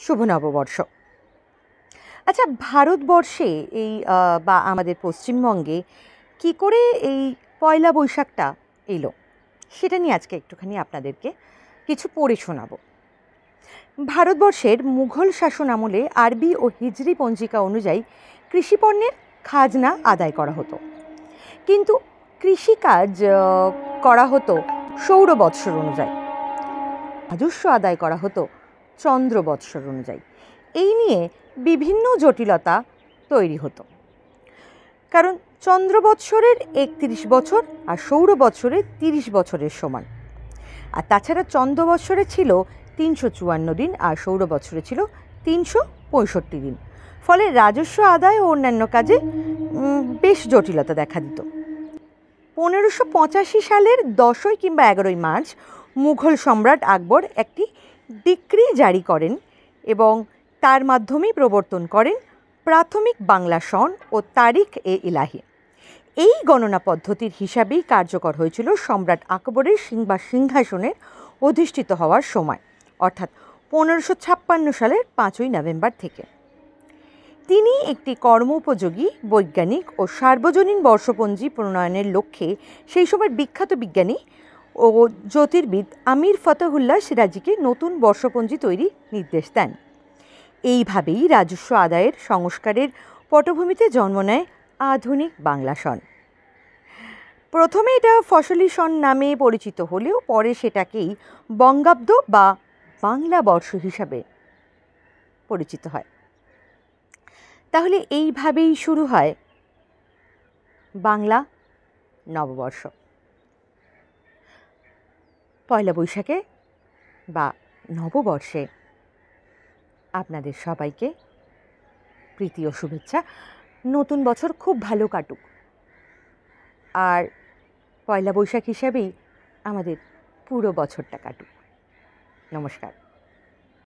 শুভ নববর্ষ। আচ্ছা, ভারতবর্ষে এই বা আমাদের পশ্চিমবঙ্গে কি করে এই পয়লা বৈশাখটা এলো, সেটা নিয়ে আজকে একটুখানি আপনাদেরকে কিছু পড়ে শোনাবো। ভারতবর্ষের মুঘল শাসন আমলে আরবি ও হিজরি পঞ্জিকা অনুযায়ী কৃষিপণ্যের খাজনা আদায় করা হতো, কিন্তু কৃষিকাজ করা হতো সৌর বৎসর অনুযায়ী, রাজস্ব আদায় করা হতো চন্দ্র বৎসর অনুযায়ী। এই নিয়ে বিভিন্ন জটিলতা তৈরি হতো, কারণ চন্দ্র বৎসরের ৩১ বছর আর সৌর বৎসরের ৩০ বছরের সমান। আর তাছাড়া চন্দ্র বৎসরে ছিল ৩৫৪ দিন আর সৌর বৎসরে ছিল ৩৬৫ দিন। ফলে রাজস্ব আদায় ও অন্যান্য কাজে বেশ জটিলতা দেখা দিত। ১৫৮৫ সালের ১০ই কিংবা ১১ই মার্চ মুঘল সম্রাট আকবর একটি ডিক্রি জারি করেন এবং তার মাধ্যমেই প্রবর্তন করেন প্রাথমিক বাংলা সন ও তারিখ এ ইলাহি। এই গণনা পদ্ধতির হিসাবেই কার্যকর হয়েছিল সম্রাট আকবরের সিংহাসনের অধিষ্ঠিত হওয়ার সময়, অর্থাৎ ১৫৫৬ সালের ৫ই নভেম্বর থেকে। তিনি একটি কর্মোপযোগী বৈজ্ঞানিক ও সার্বজনীন বর্ষপঞ্জি প্রণয়নের লক্ষ্যে সেই সময় বিখ্যাত বিজ্ঞানী ও জ্যোতির্বিদ আমির ফতেহুল্লাহ সিরাজিকে নতুন বর্ষপঞ্জি তৈরির নির্দেশ দেন। এইভাবেই রাজস্ব আদায়ের সংস্কারের পটভূমিতে জন্ম নেয় আধুনিক বাংলা সন। প্রথমে এটা ফসলি সন নামে পরিচিত হলেও পরে সেটাকেই বঙ্গাব্দ বা বাংলা বর্ষ হিসাবে পরিচিত হয়। তাহলে এইভাবেই শুরু হয় বাংলা নববর্ষ। পয়লা বৈশাখে বা নববর্ষে আপনাদের সবাইকে প্রীতি ও শুভেচ্ছা। নতুন বছর খুব ভালো কাটুক, আর পয়লা বৈশাখ হিসাবেই আমাদের পুরো বছরটা কাটুক। নমস্কার।